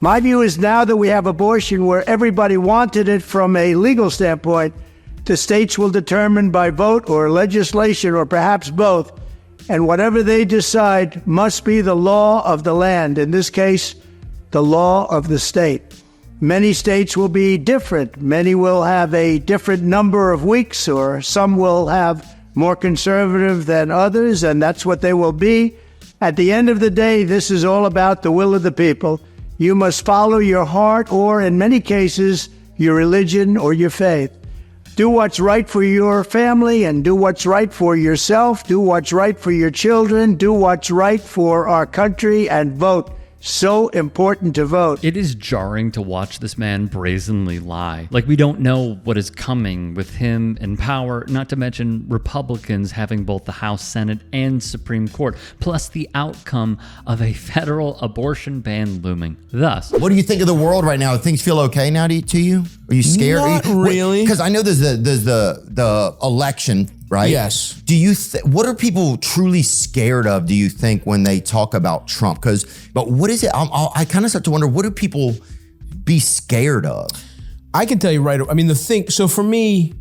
My view is now that we have abortion where everybody wanted it from a legal standpoint, the states will determine by vote or legislation or perhaps both, and whatever they decide must be the law of the land, in this case, the law of the state. Many states will be different. Many will have a different number of weeks, or some will have more conservative than others, and that's what they will be. At the end of the day, this is all about the will of the people. You must follow your heart or, in many cases, your religion or your faith. Do what's right for your family and do what's right for yourself. Do what's right for your children. Do what's right for our country and vote. So important to vote. It is jarring to watch this man brazenly lie. Like we don't know what is coming with him in power, not to mention Republicans having both the House, Senate, and Supreme Court, plus the outcome of a federal abortion ban looming. Thus, what do you think of the world right now? Things feel okay now to you? Are you scared? Not really. Because I know there's the election, right? Yes. Do you what are people truly scared of, do you think, when they talk about Trump? But what is it? I kind of start to wonder, what do people be scared of? I can tell you right. I mean, so for me,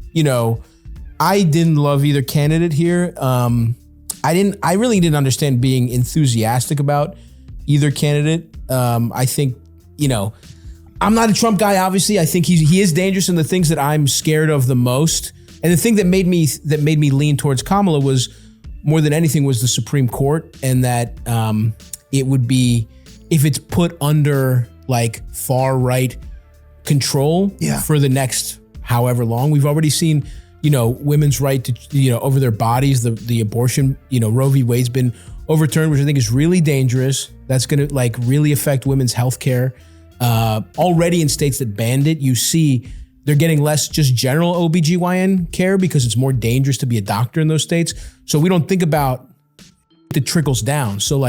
I didn't love either candidate here. I really didn't understand being enthusiastic about either candidate. I think, I'm not a Trump guy, obviously. I think he is dangerous in the things that I'm scared of the most. And the thing that made me lean towards Kamala was, more than anything, was the Supreme Court, and that it would be, if it's put under like far right control for the next however long. We've already seen, women's right to, over their bodies, the abortion, Roe v. Wade's been overturned, which I think is really dangerous. That's going to really affect women's health care. Already in states that banned it, you see they're getting less just general OBGYN care because it's more dangerous to be a doctor in those states. So we don't think about it trickles down. So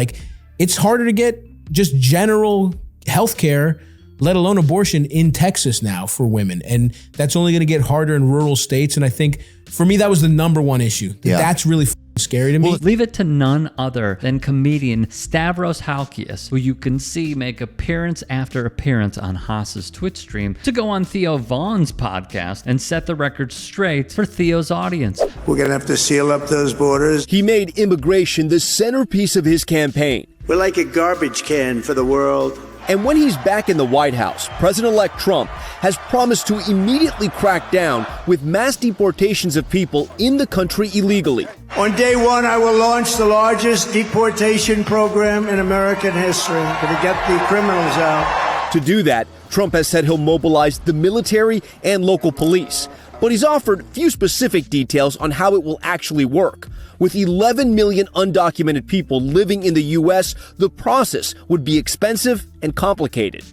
it's harder to get just general health care, let alone abortion, in Texas now for women. And that's only going to get harder in rural states. And I think for me, that was the number one issue. That's really scary to me. Well, leave it to none other than comedian Stavros Halkias, who you can see make appearance after appearance on Haas's Twitch stream, to go on Theo Vaughn's podcast and set the record straight for Theo's audience. We're going to have to seal up those borders. He made immigration the centerpiece of his campaign. We're like a garbage can for the world. And when he's back in the White House, President-elect Trump has promised to immediately crack down with mass deportations of people in the country illegally. On day one, I will launch the largest deportation program in American history to get the criminals out. To do that, Trump has said he'll mobilize the military and local police. But he's offered few specific details on how it will actually work. With 11 million undocumented people living in the U.S., the process would be expensive and complicated.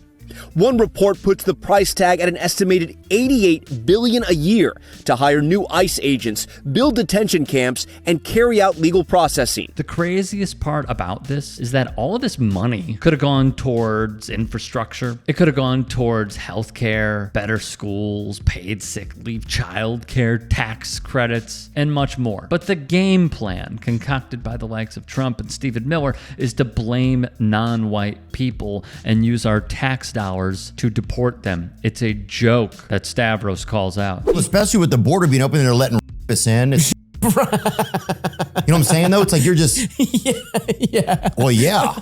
One report puts the price tag at an estimated $88 billion a year to hire new ICE agents, build detention camps, and carry out legal processing. The craziest part about this is that all of this money could have gone towards infrastructure. It could have gone towards healthcare, better schools, paid sick leave, childcare, tax credits, and much more. But the game plan concocted by the likes of Trump and Stephen Miller is to blame non-white people and use our tax dollars to deport them. It's a joke that Stavros calls out. Well, especially with the border being open and they're letting us in. It's, you know what I'm saying, though? It's like you're just... Yeah. Well, yeah.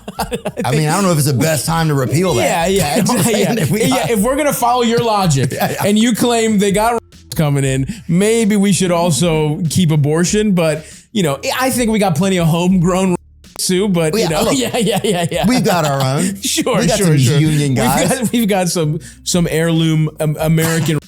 I mean, I don't know if it's the best time to repeal that. Yeah. You know what I'm saying? If we're going to follow your logic and you claim they got coming in, maybe we should also keep abortion. But, I think we got plenty of homegrown too, but look, yeah. We've got our own. Sure. Some union guys. We've got some heirloom American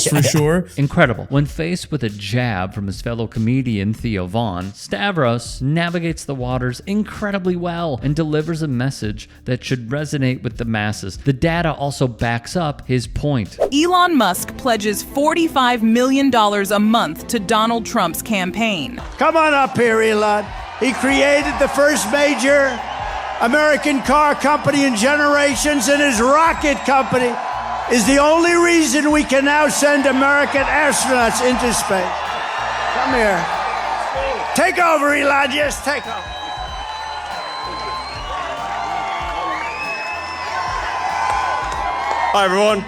for sure. Incredible. When faced with a jab from his fellow comedian Theo Vaughn, Stavros navigates the waters incredibly well and delivers a message that should resonate with the masses. The data also backs up his point. Elon Musk pledges $45 million a month to Donald Trump's campaign. Come on up here, Elon. He created the first major American car company in generations, and his rocket company is the only reason we can now send American astronauts into space. Come here. Take over, Elon. Just take over. Hi, everyone.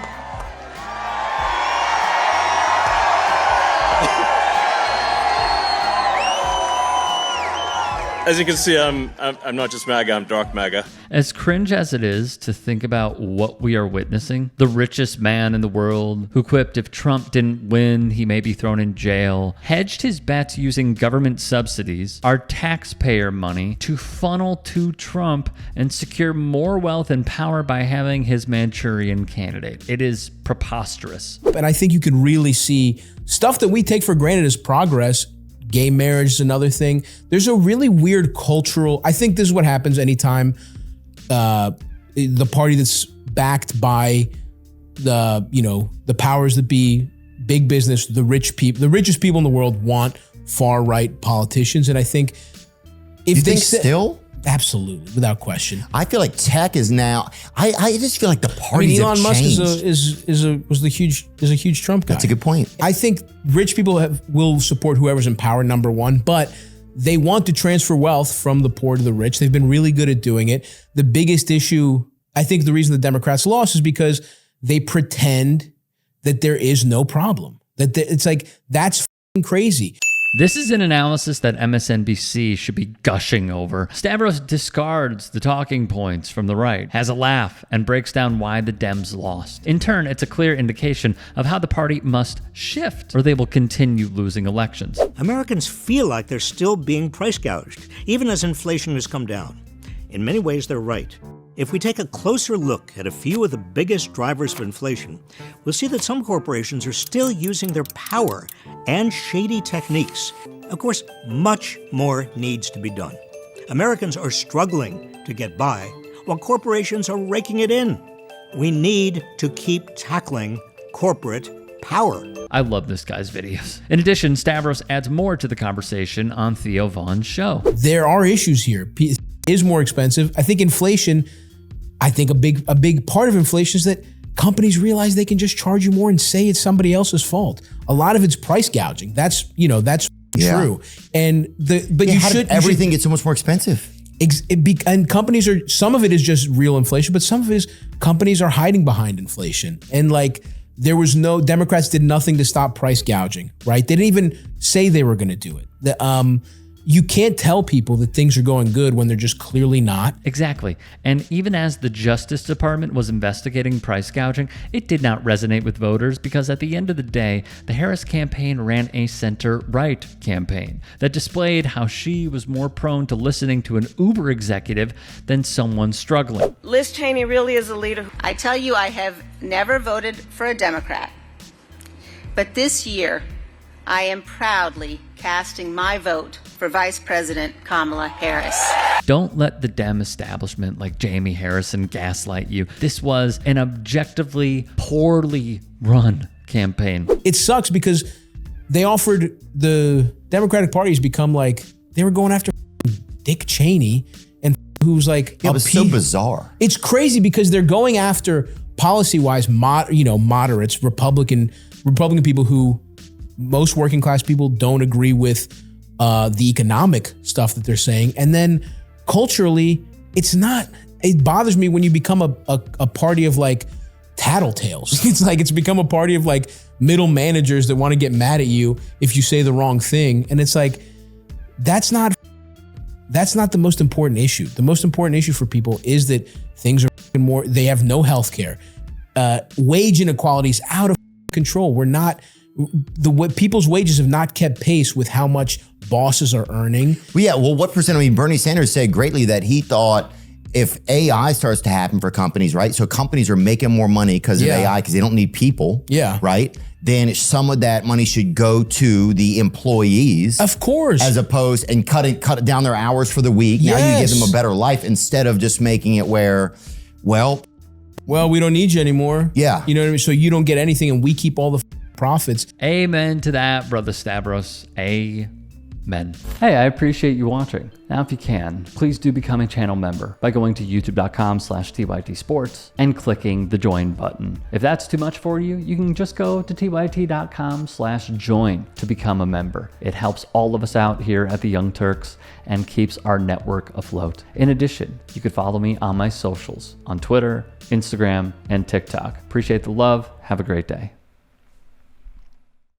As you can see, I'm not just MAGA, I'm dark MAGA. As cringe as it is to think about what we are witnessing, the richest man in the world, who quipped if Trump didn't win, he may be thrown in jail, hedged his bets using government subsidies, our taxpayer money, to funnel to Trump and secure more wealth and power by having his Manchurian candidate. It is preposterous. And I think you can really see stuff that we take for granted as progress. Gay marriage is another thing. There's a really weird cultural, I think this is what happens anytime the party that's backed by the powers that be, big business, the rich people, the richest people in the world want far right politicians. And I think if You they think still? Absolutely, without question. I feel like tech is now. I just feel like the parties Elon have Musk changed. is a huge Trump guy. That's a good point. I think rich people will support whoever's in power, number one, but they want to transfer wealth from the poor to the rich. They've been really good at doing it. The biggest issue, I think the reason the Democrats lost is because they pretend that there is no problem. It's like, that's f***ing crazy. This is an analysis that MSNBC should be gushing over. Stavros discards the talking points from the right, has a laugh, and breaks down why the Dems lost. In turn, it's a clear indication of how the party must shift, or they will continue losing elections. Americans feel like they're still being price gouged, even as inflation has come down. In many ways, they're right. If we take a closer look at a few of the biggest drivers of inflation, we'll see that some corporations are still using their power and shady techniques. Of course, much more needs to be done. Americans are struggling to get by, while corporations are raking it in. We need to keep tackling corporate power. I love this guy's videos. In addition, Stavros adds more to the conversation on Theo Vaughn's show. There are issues here. It is more expensive. I think inflation, a big part of inflation is that companies realize they can just charge you more and say it's somebody else's fault. A lot of it's price gouging. That's true. And everything gets so much more expensive. And companies are, some of it is just real inflation, but some of it is companies are hiding behind inflation. And like, Democrats did nothing to stop price gouging, right? They didn't even say they were going to do it. You can't tell people that things are going good when they're just clearly not. Exactly. And even as the Justice Department was investigating price gouging, it did not resonate with voters because at the end of the day, the Harris campaign ran a center-right campaign that displayed how she was more prone to listening to an Uber executive than someone struggling. Liz Cheney really is a leader. I tell you, I have never voted for a Democrat. But this year, I am proudly casting my vote for Vice President Kamala Harris. Don't let the Dem establishment like Jamie Harrison gaslight you. This was an objectively poorly run campaign. It sucks because they offered, the Democratic Party has become like, they were going after Dick Cheney, and who's like, it was so bizarre. It's crazy because they're going after policy-wise, moderates, Republican people who most working class people don't agree with the economic stuff that they're saying. And then culturally, it bothers me when you become a party of like tattletales. It's like, it's become a party of like middle managers that want to get mad at you if you say the wrong thing. And it's like, that's not the most important issue. The most important issue for people is that things are more, they have no health care. Wage inequality is out of control. People's wages have not kept pace with how much bosses are earning. Well, yeah. Well, what percent? I mean, Bernie Sanders said greatly that he thought if AI starts to happen for companies, right? So companies are making more money because of AI because they don't need people. Yeah. Right. Then some of that money should go to the employees. Of course. As opposed and cut down their hours for the week. Yes. Now you give them a better life instead of just making it where, well, we don't need you anymore. Yeah. You know what I mean? So you don't get anything and we keep all the profits. Amen to that, Brother Stavros. Amen. men. Hey, I appreciate you watching. Now, if you can, please do become a channel member by going to youtube.com/TYT Sports and clicking the join button. If that's too much for you, you can just go to tyt.com/join to become a member. It helps all of us out here at the Young Turks and keeps our network afloat. In addition, you could follow me on my socials on Twitter, Instagram, and TikTok. Appreciate the love. Have a great day.